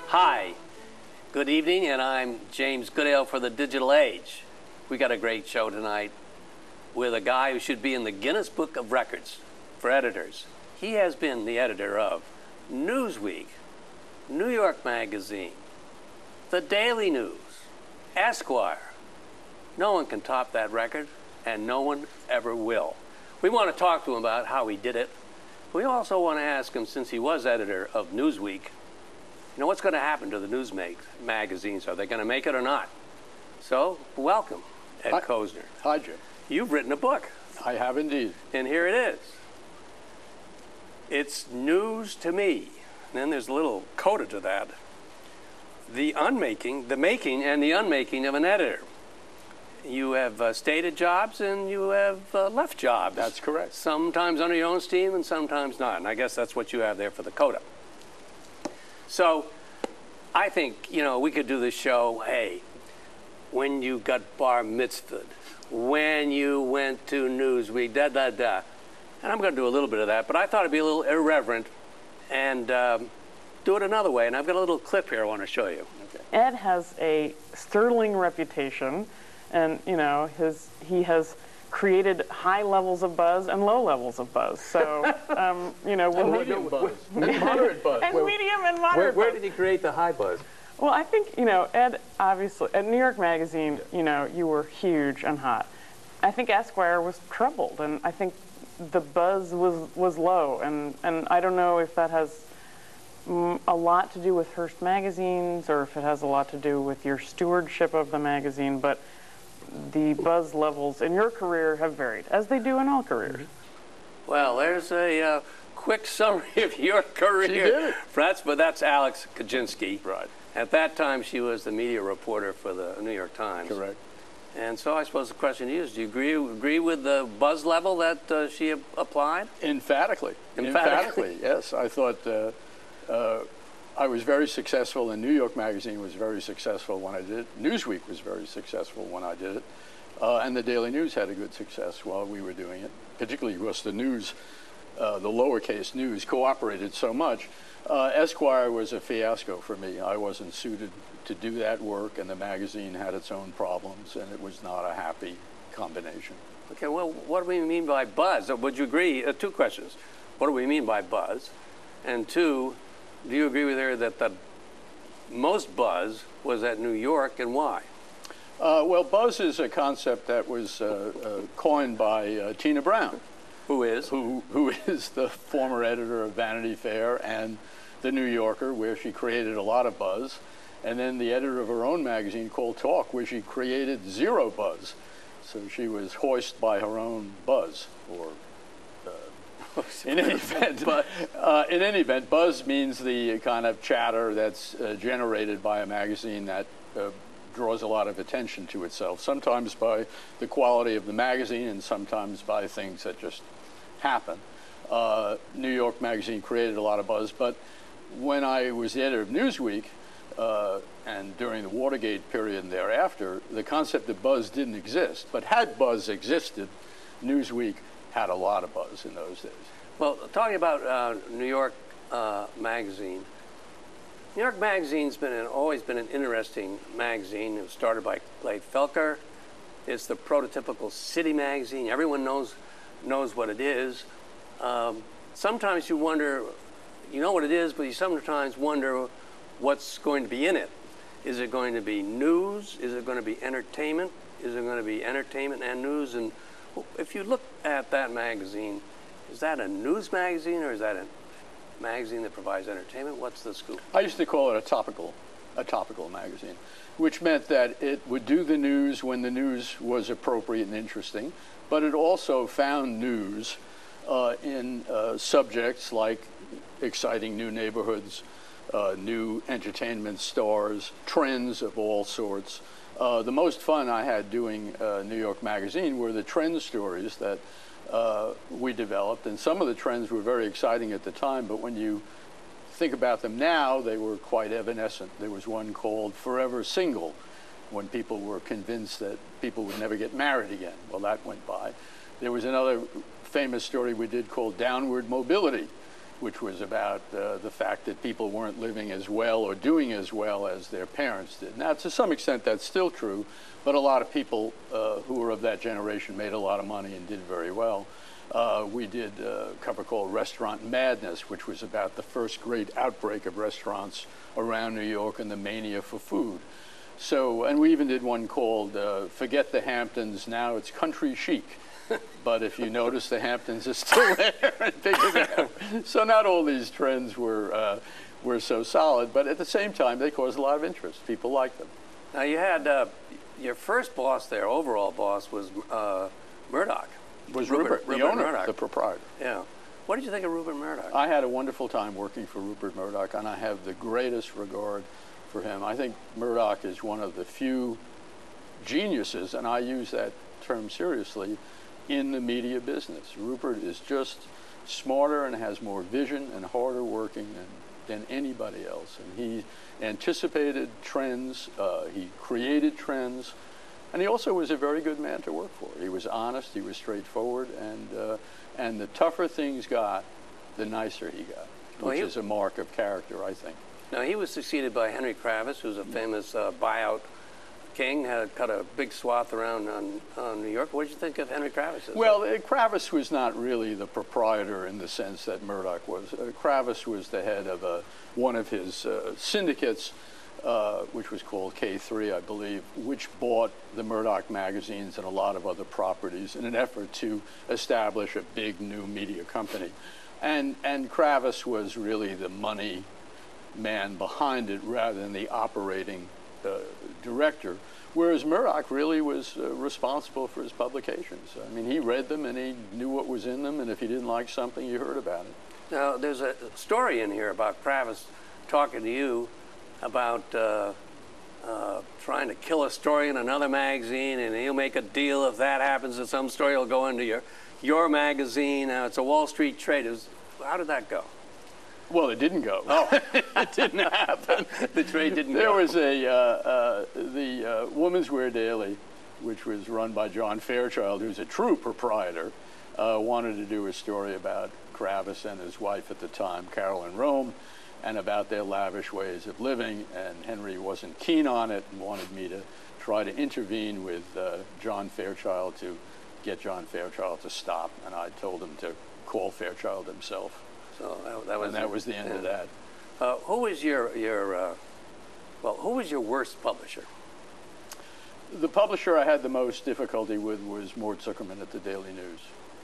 Hi, good evening, and I'm James Goodale for the Digital Age. We got a great show tonight with a guy who should be in the Guinness Book of Records for editors. He has been the editor of Newsweek, New York Magazine, The Daily News, Esquire. No one can top that record, and no one ever will. We want to talk to him about how he did it. We also want to ask him, since he was editor of Newsweek, you know, what's going to happen to the news magazines? Are they going to make it or not? So, welcome, Ed Kosner. Hi, Jim. You've written a book. I have indeed. And here it is. It's News to Me. And then there's a little coda to that. The making and the unmaking of an editor. You have stated jobs and you have left jobs. That's correct. Sometimes under your own steam and sometimes not. And I guess that's what you have there for the coda. So I think, you know, we could do this show, hey, when you got bar mitzvahed, when you went to Newsweek, da-da-da. And I'm going to do a little bit of that, but I thought it'd be a little irreverent and do it another way. And I've got a little clip here I want to show you. Okay. Ed has a sterling reputation, and, you know, he has created high levels of buzz and low levels of buzz. So, you know, medium buzz and moderate buzz. And medium and moderate where buzz. Did he create the high buzz? Well, I think, you know, Ed, obviously, at New York Magazine, you know, you were huge and hot. I think Esquire was troubled, and I think the buzz was low, and I don't know if that has a lot to do with Hearst magazines or if it has a lot to do with your stewardship of the magazine, but the buzz levels in your career have varied, as they do in all careers. Well, there's a quick summary of your career. She did it. But that's Alex Kaczynski. Right. At that time, she was the media reporter for the New York Times. Correct. And so I suppose the question to you is, do you agree with the buzz level that she applied? Emphatically. Emphatically, yes. I thought I was very successful, and New York Magazine was very successful when I did it. Newsweek was very successful when I did it. And the Daily News had a good success while we were doing it, particularly because the news, the lowercase news, cooperated so much. Esquire was a fiasco for me. I wasn't suited to do that work, and the magazine had its own problems, and it was not a happy combination. Okay, well, what do we mean by buzz? Would you agree? Two questions. What do we mean by buzz? And two, do you agree with her that the most buzz was at New York, and why? Well, buzz is a concept that was coined by Tina Brown. Who is? Who is the former editor of Vanity Fair and The New Yorker, where she created a lot of buzz, and then the editor of her own magazine called Talk, where she created zero buzz. So she was hoisted by her own buzz, or in any event, buzz means the kind of chatter that's generated by a magazine that draws a lot of attention to itself, sometimes by the quality of the magazine and sometimes by things that just happen. New York Magazine created a lot of buzz, but when I was the editor of Newsweek, and during the Watergate period and thereafter, the concept of buzz didn't exist. But had buzz existed, Newsweek had a lot of buzz in those days. Well, talking about New York Magazine, New York Magazine's always been an interesting magazine. It was started by Clay Felker. It's the prototypical city magazine. Everyone knows what it is. Sometimes you wonder, you know what it is, but you sometimes wonder what's going to be in it. Is it going to be news? Is it going to be entertainment? Is it going to be entertainment and news? And if you look at that magazine, is that a news magazine or is that a magazine that provides entertainment? What's the scoop? I used to call it a topical magazine, which meant that it would do the news when the news was appropriate and interesting, but it also found news in subjects like exciting new neighborhoods, new entertainment stars, trends of all sorts. The most fun I had doing New York Magazine were the trend stories that we developed, and some of the trends were very exciting at the time, but when you think about them now, they were quite evanescent. There was one called Forever Single, when people were convinced that people would never get married again. Well, that went by. There was another famous story we did called Downward Mobility, which was about the fact that people weren't living as well or doing as well as their parents did. Now, to some extent, that's still true, but a lot of people who were of that generation made a lot of money and did very well. We did a cover called Restaurant Madness, which was about the first great outbreak of restaurants around New York and the mania for food. So, and we even did one called Forget the Hamptons, Now It's Country Chic. But if you notice, the Hamptons is still there and bigger now. So not all these trends were so solid, but at the same time, they caused a lot of interest. People liked them. Now, you had your first boss there, overall boss, was Murdoch. Was Rupert the owner, Murdoch. The proprietor. Yeah. What did you think of Rupert Murdoch? I had a wonderful time working for Rupert Murdoch, and I have the greatest regard for him. I think Murdoch is one of the few geniuses, and I use that term seriously, in the media business. Rupert is just smarter and has more vision and harder working than anybody else. And he anticipated trends, he created trends, and he also was a very good man to work for. He was honest, he was straightforward, and the tougher things got, the nicer he got, which is a mark of character, I think. Now, he was succeeded by Henry Kravis, who's a famous buyout king, had cut a big swath around on New York. What did you think of Henry Kravis? Well, Kravis was not really the proprietor in the sense that Murdoch was. Kravis was the head of one of his syndicates, which was called K3, I believe, which bought the Murdoch magazines and a lot of other properties in an effort to establish a big new media company. And Kravis was really the money man behind it rather than the operating director, whereas Murdoch really was responsible for his publications. I mean, he read them and he knew what was in them, and if he didn't like something, you heard about it. Now, there's a story in here about Kravis talking to you about trying to kill a story in another magazine, and he'll make a deal if that happens, that some story will go into your magazine. It's a Wall Street trade. How did that go? Well, it didn't go. Oh, it didn't happen. The trade didn't go. There was the Women's Wear Daily, which was run by John Fairchild, who's a true proprietor, wanted to do a story about Kravis and his wife at the time, Carolyn Rome, and about their lavish ways of living. And Henry wasn't keen on it and wanted me to try to intervene with John Fairchild to get John Fairchild to stop. And I told him to call Fairchild himself. So that was the end of that. Who was your worst publisher? The publisher I had the most difficulty with was Mort Zuckerman at the Daily News.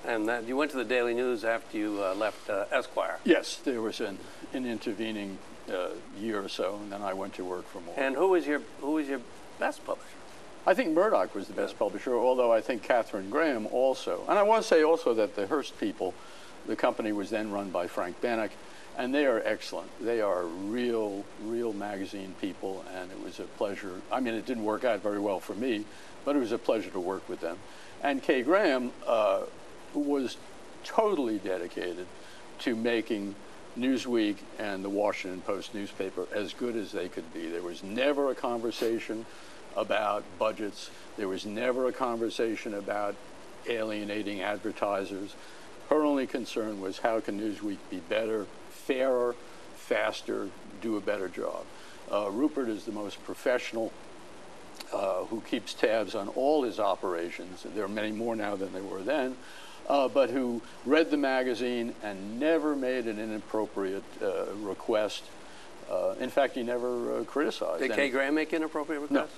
And you went to the Daily News after you left Esquire. Yes, there was an intervening year or so, and then I went to work for Mort. And who was your best publisher? I think Murdoch was the best publisher, although I think Katherine Graham also. And I want to say also that the Hearst people, the company was then run by Frank Bannock, and they are excellent. They are real magazine people, and it was a pleasure. I mean, it didn't work out very well for me, but it was a pleasure to work with them. And Kay Graham was totally dedicated to making Newsweek and the Washington Post newspaper as good as they could be. There was never a conversation about budgets. There was never a conversation about alienating advertisers. Her only concern was how can Newsweek be better, fairer, faster, do a better job. Rupert is the most professional who keeps tabs on all his operations. There are many more now than there were then, but who read the magazine and never made an inappropriate request. In fact, he never criticized. Did Kay Graham make inappropriate requests?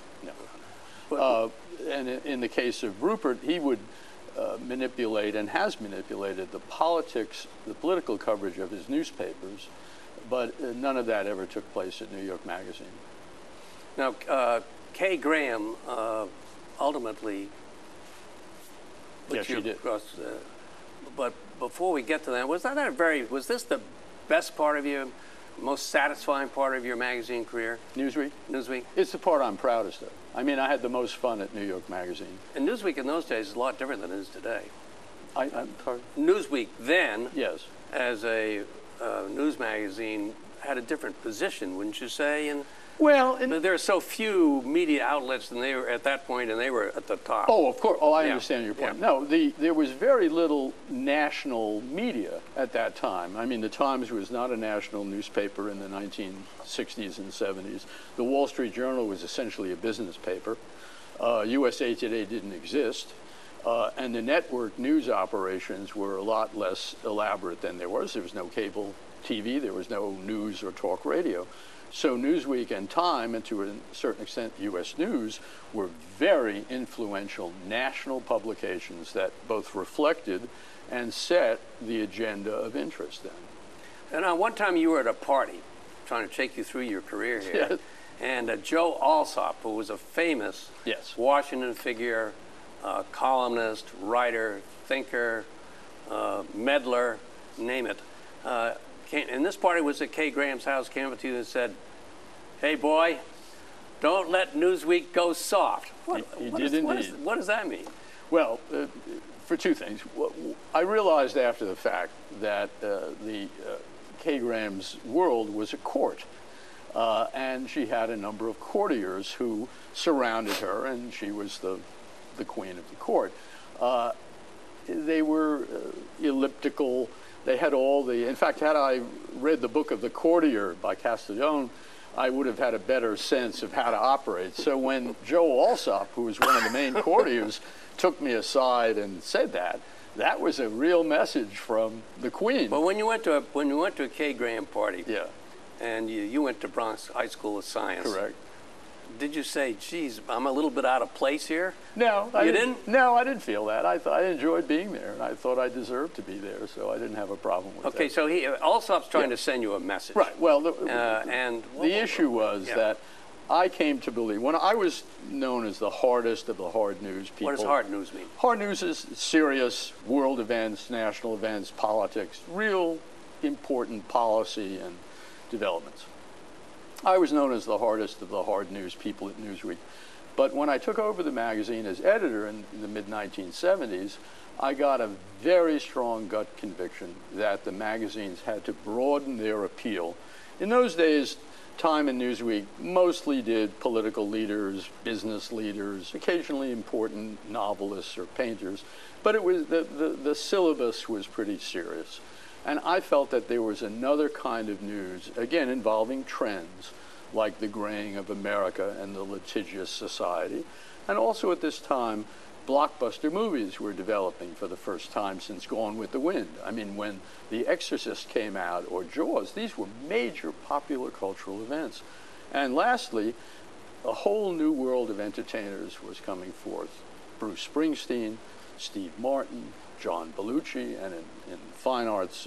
No. And in the case of Rupert, he would manipulate and has manipulated the political coverage of his newspapers, but none of that ever took place at New York Magazine. Now, Kay Graham ultimately yes, she did. Across, but before we get to that, was this the best part of your, most satisfying part of your magazine career? Newsweek? Newsweek? It's the part I'm proudest of. I mean, I had the most fun at New York Magazine. And Newsweek in those days is a lot different than it is today. I'm sorry? Newsweek then, yes, as a news magazine, had a different position, wouldn't you say, Well, But there are so few media outlets, and they were at that point, and they were at the top. oh, of course. Oh, I Yeah. understand your point. Yeah. No, there was very little national media at that time. I mean, the Times was not a national newspaper in the 1960s and 70s. The Wall Street Journal was essentially a business paper. USA Today didn't exist. And the network news operations were a lot less elaborate than there was. There was no cable TV. There was no news or talk radio. So Newsweek and Time, and to a certain extent U.S. News, were very influential national publications that both reflected and set the agenda of interest then. And one time you were at a party, trying to take you through your career here, Yes. and Joe Alsop, who was a famous Yes. Washington figure, columnist, writer, thinker, meddler, name it, and this party was at Kay Graham's house, came up to you and said, "Hey, boy, don't let Newsweek go soft." He did indeed. What does that mean? Well, for two things. I realized after the fact that Kay Graham's world was a court, and she had a number of courtiers who surrounded her, and she was the queen of the court. They were elliptical. They had all in fact, had I read the book of The Courtier by Castiglione, I would have had a better sense of how to operate. So when Joe Alsop, who was one of the main courtiers, took me aside and said that was a real message from the Queen. But when you went to a Kay Graham party, Yeah, and you went to Bronx High School of Science, correct. did you say, "Geez, I'm a little bit out of place here"? No, You didn't? No, I didn't feel that. I enjoyed being there, and I thought I deserved to be there, so I didn't have a problem with that. Okay, so Alsop's trying to send you a message. Right. Well, And the issue was yeah. that I came to believe, when I was known as the hardest of the hard news people. What does hard news mean? Hard news is serious world events, national events, politics, real important policy and developments. I was known as the hardest of the hard news people at Newsweek. But when I took over the magazine as editor in the mid-1970s, I got a very strong gut conviction that the magazines had to broaden their appeal. In those days, Time and Newsweek mostly did political leaders, business leaders, occasionally important novelists or painters, but it was the syllabus was pretty serious. And I felt that there was another kind of news, again, involving trends, like the graying of America and the litigious society. And also at this time, blockbuster movies were developing for the first time since Gone with the Wind. I mean, when The Exorcist came out, or Jaws, these were major popular cultural events. And lastly, a whole new world of entertainers was coming forth. Bruce Springsteen, Steve Martin, John Belushi, and in fine arts,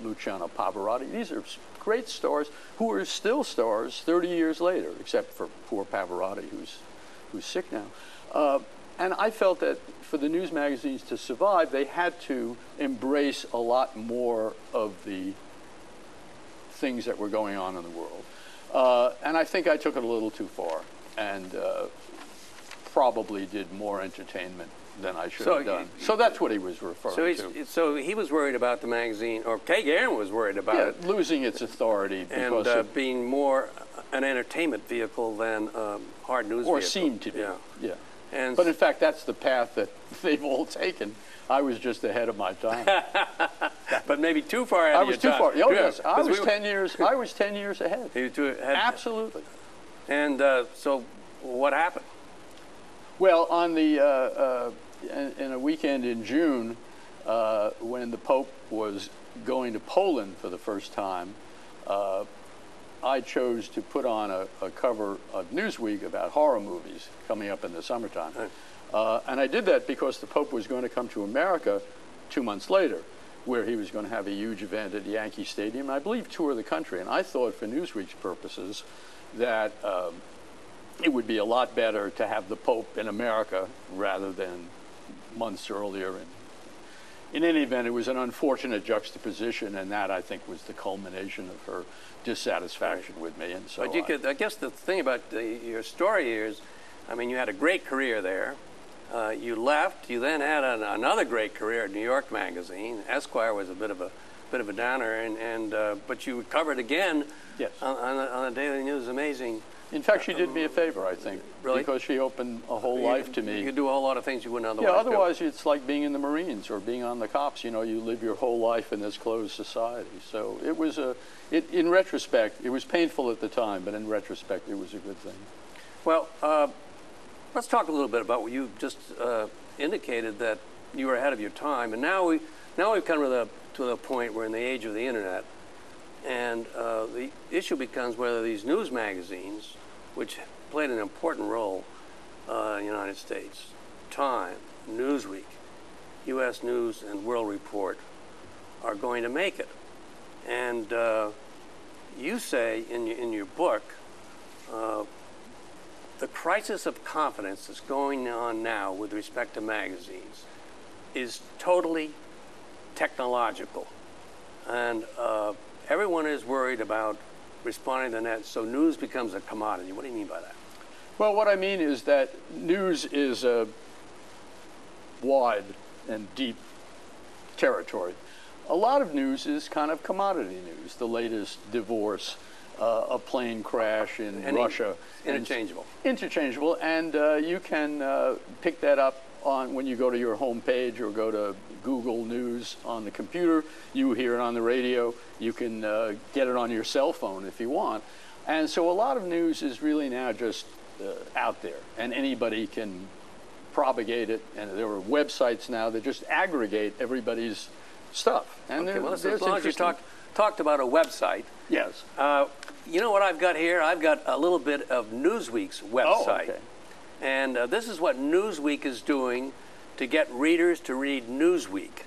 Luciano Pavarotti. These are great stars who are still stars 30 years later, except for poor Pavarotti, who's sick now. And I felt that for the news magazines to survive, they had to embrace a lot more of the things that were going on in the world. And I think I took it a little too far, and probably did more entertainment than I should have done. So that's what he was referring to. So he was worried about the magazine, or Kay Graham was worried about it. Losing its authority because And of, being more an entertainment vehicle than hard news or vehicle. seemed to be. Yeah. And But in fact, that's the path that they've all taken. I was just ahead of my time. but maybe too far ahead I of was your too time. far. Oh, Yeah, yes, I 'cause was we 10 years. I was 10 years ahead. You two had, Absolutely. And so what happened? Well, on the in a weekend in June, when the Pope was going to Poland for the first time, I chose to put on a cover of Newsweek about horror movies coming up in the summertime. And I did that because the Pope was going to come to America 2 months later, where he was going to have a huge event at Yankee Stadium, and I believe tour the country. And I thought, for Newsweek's purposes, that it would be a lot better to have the Pope in America rather than months earlier. And in any event, it was an unfortunate juxtaposition, and that, I think, was the culmination of her dissatisfaction with me. And so But I guess the thing about your story here is, I mean, you had a great career there. You left. You then had another great career at New York Magazine. Esquire was a bit of a downer, but you covered again yes. on the Daily News. Amazing In fact, she did me a favor, I think, Really? because she opened a whole life to me. You could do a whole lot of things you wouldn't otherwise Yeah, do. otherwise it's like being in the Marines or being on the cops. You know, you live your whole life in this closed society. So it was in retrospect, it was painful at the time, but in retrospect, it was a good thing. Well, let's talk a little bit about what you just indicated, that you were ahead of your time, and now we've come to the point where in the age of the internet, and the issue becomes whether these news magazines, which played an important role in the United States, Time, Newsweek, U.S. News and World Report, are going to make it. And you say in your book, the crisis of confidence that's going on now with respect to magazines is totally technological. And everyone is worried about responding to the net, so news becomes a commodity. What do you mean by that? Well, what I mean is that news is a wide and deep territory. A lot of news is kind of commodity news. The latest divorce, a plane crash in Russia. Interchangeable. Interchangeable, and you can pick that up when you go to your home page or go to Google News on the computer. You hear it on the radio. You can get it on your cell phone if you want. And so a lot of news is really now just out there, and anybody can propagate it. And there are websites now that just aggregate everybody's stuff. And okay, well, as long as you talked about a website. Yes. You know what I've got here? I've got a little bit of Newsweek's website. Oh, okay. And this is what Newsweek is doing to get readers to read Newsweek.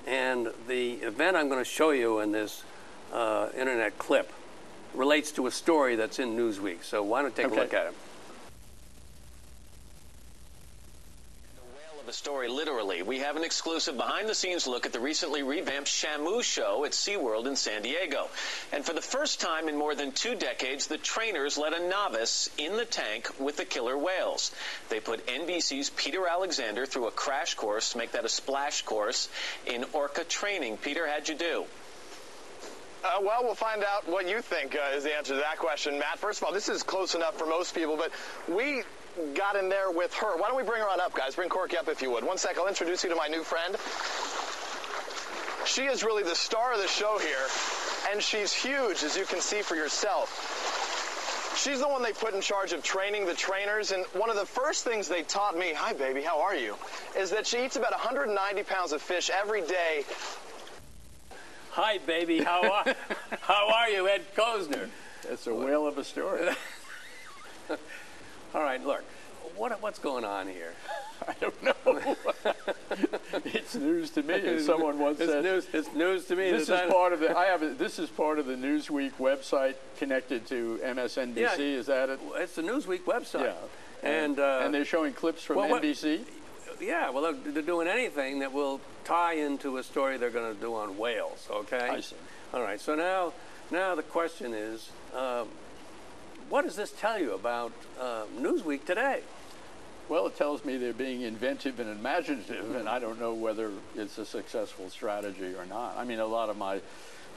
And the event I'm going to show you in this internet clip relates to a story that's in Newsweek. So why don't you take a look at it? The story literally. We have an exclusive behind-the-scenes look at the recently revamped Shamu show at SeaWorld in San Diego. And for the first time in more than 2 decades, the trainers led a novice in the tank with the killer whales. They put NBC's Peter Alexander through a crash course to make that a splash course in orca training. Peter, how'd you do? Well, we'll find out what you think is the answer to that question, Matt. First of all, this is close enough for most people, but we got in there with her. Why don't we bring her on up, guys? Bring Corky up if you would. 1 sec, I'll introduce you to my new friend. She is really the star of the show here, and she's huge, as you can see for yourself. She's the one they put in charge of training the trainers, and one of the first things they taught me, hi baby, how are you, is that she eats about 190 pounds of fish every day. Hi, baby. How are you, Ed Kosner? It's a whale of a story. All right, look, what's going on here? I don't know. It's news to me, as someone once said. It's news to me. This is part of the. This is part of the Newsweek website connected to MSNBC. Yeah, is that it? It's the Newsweek website. Yeah. And they're showing clips from NBC. Yeah, well, they're doing anything that will tie into a story they're going to do on whales. Okay. I see. All right. So now the question is, what does this tell you about Newsweek today? Well, it tells me they're being inventive and imaginative, and I don't know whether it's a successful strategy or not. I mean, a lot of my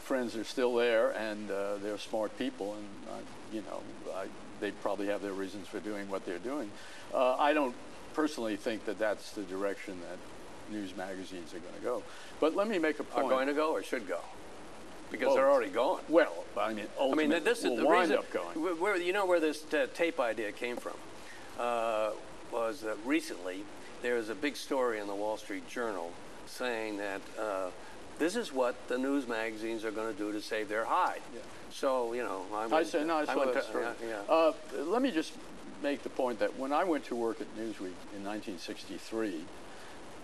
friends are still there, and they're smart people, and they probably have their reasons for doing what they're doing. I don't personally think that that's the direction that news magazines are going to go. But let me make a point. Are going to go or should go? Because Well, they're already going. Well, I mean, ultimately, this is we'll the wind reason. up going. Where this tape idea came from was that recently there was a big story in the Wall Street Journal saying that this is what the news magazines are going to do to save their hide. Yeah. So I saw that story. Let me just make the point that when I went to work at Newsweek in 1963,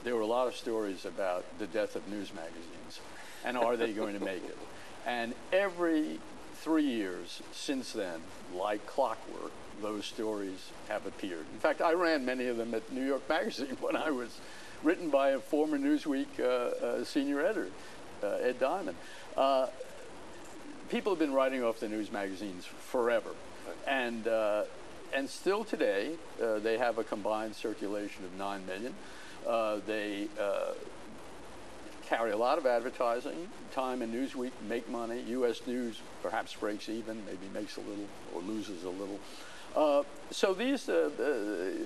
there were a lot of stories about the death of news magazines and are they going to make it. And every 3 years since then, like clockwork, those stories have appeared. In fact, I ran many of them at New York Magazine when I was written by a former Newsweek senior editor, Ed Diamond. People have been writing off the news magazines forever. And still today, they have a combined circulation of 9 million. They carry a lot of advertising. Time and Newsweek make money. U.S. News perhaps breaks even, maybe makes a little or loses a little. So these, the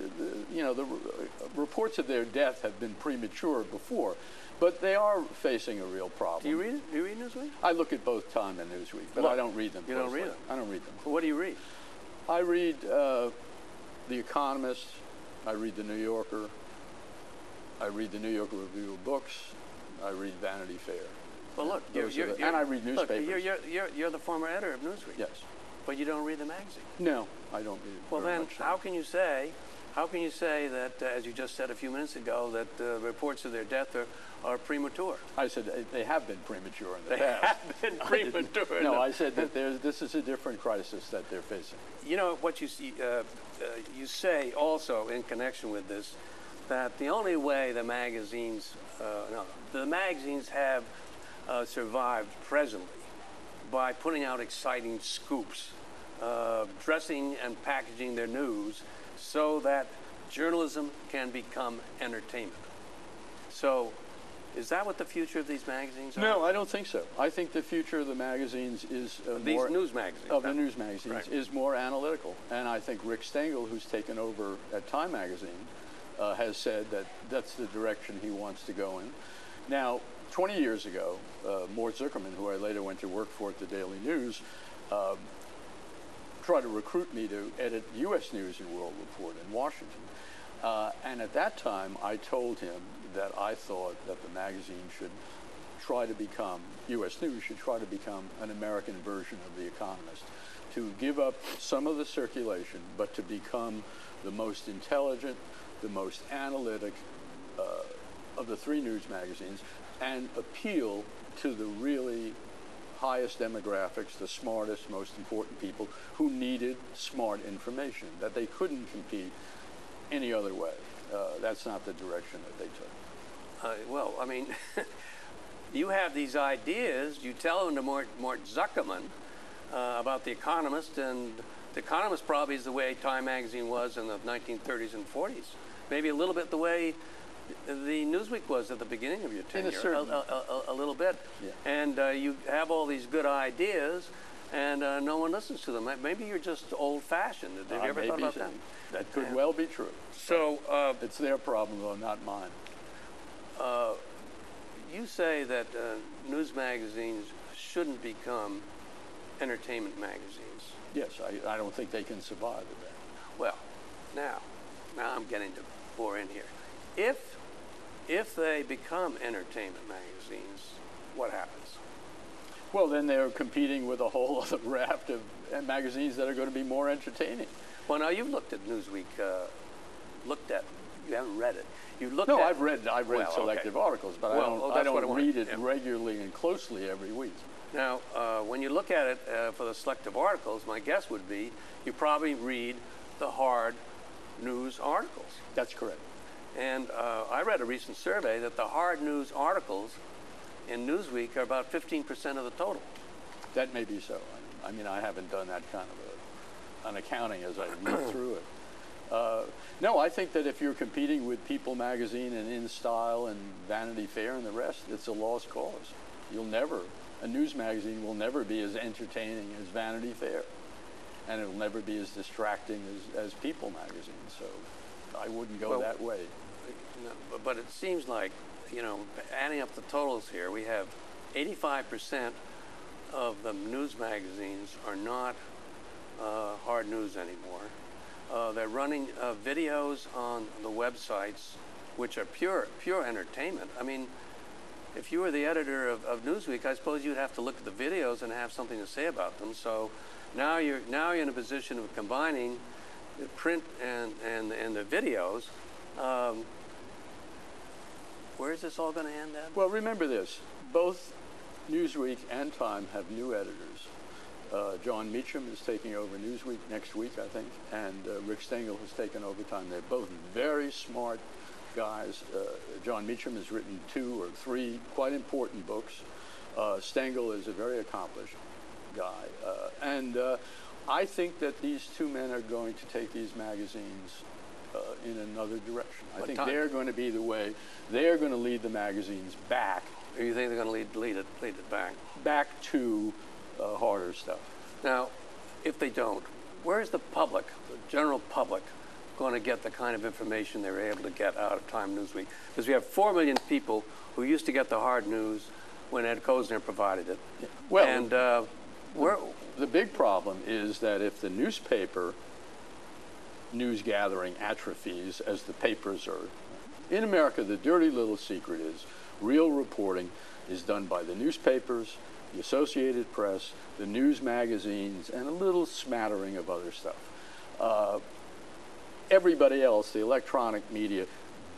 reports of their death have been premature before, but they are facing a real problem. Do you read it? Do you read Newsweek? I look at both Time and Newsweek, but I don't read them. You don't read them? I don't read them. Well, what do you read? I read The Economist. I read The New Yorker. I read the New Yorker Review of Books. I read Vanity Fair. Well, look, and I read newspapers. Look, you're the former editor of Newsweek. Yes. But you don't read the magazine. No, I don't read it. Well, then, how can you say that, as you just said a few minutes ago, that reports of their death are premature? I said they have been premature in the They past. have been premature. No, I said that this is a different crisis that they're facing. You know what you say also in connection with this, that the only way the magazines have survived presently by putting out exciting scoops, dressing and packaging their news so that journalism can become entertainment. So, is that what the future of these magazines are? No, I don't think so. I think the future of the magazines is these news magazines. Of the news magazines right. is more analytical, and I think Rick Stengel, who's taken over at Time magazine, has said that that's the direction he wants to go in. Now, 20 years ago, Mort Zuckerman, who I later went to work for at the Daily News, tried to recruit me to edit U.S. News and World Report in Washington. And at that time, I told him that I thought that the magazine should try to become, U.S. News should try to become an American version of The Economist, to give up some of the circulation, but to become the most intelligent, the most analytic of the three news magazines, and appeal to the really highest demographics, the smartest, most important people who needed smart information, that they couldn't compete any other way. That's not the direction that they took. Well, I mean, you have these ideas, you tell them to Mort Zuckerman about The Economist, and The Economist probably is the way Time magazine was in the 1930s and 40s. Maybe a little bit the way the Newsweek was at the beginning of your tenure, a little bit. Yeah. And you have all these good ideas, and no one listens to them. Maybe you're just old-fashioned. Have you ever thought about that? That could well be true. So it's their problem, though, not mine. You say that news magazines shouldn't become entertainment magazines. Yes, I don't think they can survive with that. Well, now I'm getting to bore in here. If they become entertainment magazines, what happens? Well, then they're competing with a whole other raft of magazines that are going to be more entertaining. Well, now you've looked at Newsweek. You haven't read it. You looked No, at. I've read selective articles, but I don't read it regularly and closely every week. Now, when you look at it for the selective articles, my guess would be you probably read the hard news articles. That's correct. And I read a recent survey that the hard news articles in Newsweek are about 15% of the total. That may be so. I mean, I haven't done that kind of an accounting as I read through it. No, I think that if you're competing with People magazine and In Style and Vanity Fair and the rest, it's a lost cause. A news magazine will never be as entertaining as Vanity Fair, and it will never be as distracting as People magazine. So I wouldn't go that way. No, but it seems like, adding up the totals here, we have 85% of the news magazines are not hard news anymore. They're running videos on the websites, which are pure entertainment. I mean, if you were the editor of Newsweek, I suppose you'd have to look at the videos and have something to say about them. So now you're in a position of combining the print and the videos. Where is this all going to end at? Well, remember this. Both Newsweek and Time have new editors. John Meacham is taking over Newsweek next week, I think, and Rick Stengel has taken over Time. They're both very smart guys. John Meacham has written 2 or 3 quite important books. Stengel is a very accomplished guy. And I think that these two men are going to take these magazines in another direction. I think they're going to be the way. They're going to lead the magazines back Or you think they're going to lead it back? Back to harder stuff. Now, if they don't, where's the public, the general public, going to get the kind of information they were able to get out of Time Newsweek? Because we have 4 million people who used to get the hard news when Ed Kosner provided it. Well, and the big problem is that if the newspaper news gathering atrophies as the papers are, in America, the dirty little secret is real reporting is done by the newspapers, the Associated Press, the news magazines, and a little smattering of other stuff. Everybody else, the electronic media,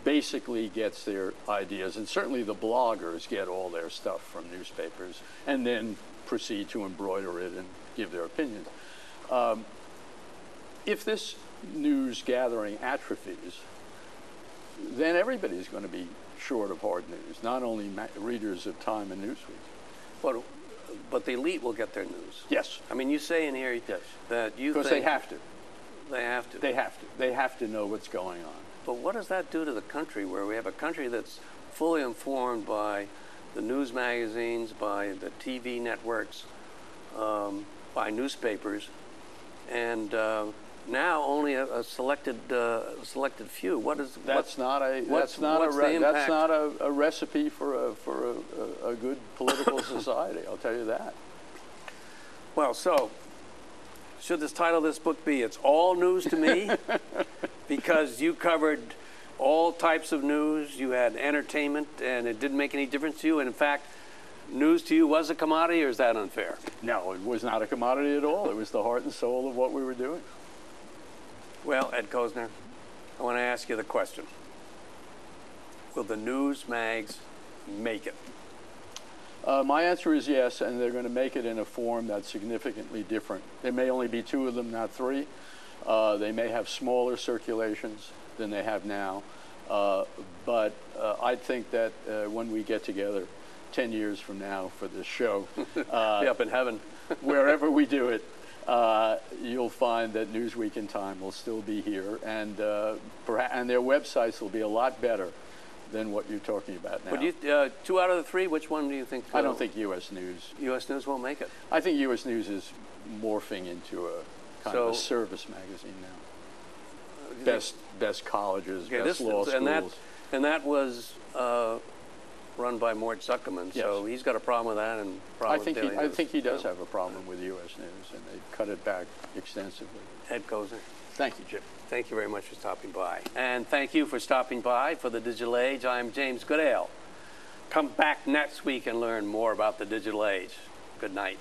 basically gets their ideas, and certainly the bloggers get all their stuff from newspapers and then proceed to embroider it and give their opinions. If this news gathering atrophies, then everybody's going to be short of hard news, not only readers of Time and Newsweek. But the elite will get their news. Yes. I mean, you say in here yes. that you because think... they have to. They have to. They have to. They have to know what's going on. But what does that do to the country, where we have a country that's fully informed by the news magazines, by the TV networks, by newspapers, and now only a selected few? What is that's not a recipe for a good political society. I'll tell you that. Well, so should this title of this book be "It's All News to Me"? Because you covered all types of news, you had entertainment, and it didn't make any difference to you. And in fact, news to you was a commodity, or is that unfair? No, it was not a commodity at all. It was the heart and soul of what we were doing. Well, Ed Kosner, I want to ask you the question. Will the news mags make it? My answer is yes, and they're going to make it in a form that's significantly different. There may only be 2 of them, not 3. They may have smaller circulations than they have now. But I think that when we get together 10 years from now for this show, be up in heaven, wherever we do it, you'll find that Newsweek and Time will still be here, and their websites will be a lot better than what you're talking about now. But you, 2 out of the 3, which one do you think? I don't think U.S. News. U.S. News won't make it. I think U.S. News is morphing into a kind of a service magazine now. Best colleges, best law schools. And that was run by Mort Zuckerman, yes. So he's got a problem with that. And I think he does have a problem with U.S. News, and they cut it back extensively. Ed Kosner. Thank you, Jim. Thank you very much for stopping by. And thank you for stopping by for the Digital Age. I'm James Goodale. Come back next week and learn more about the digital age. Good night.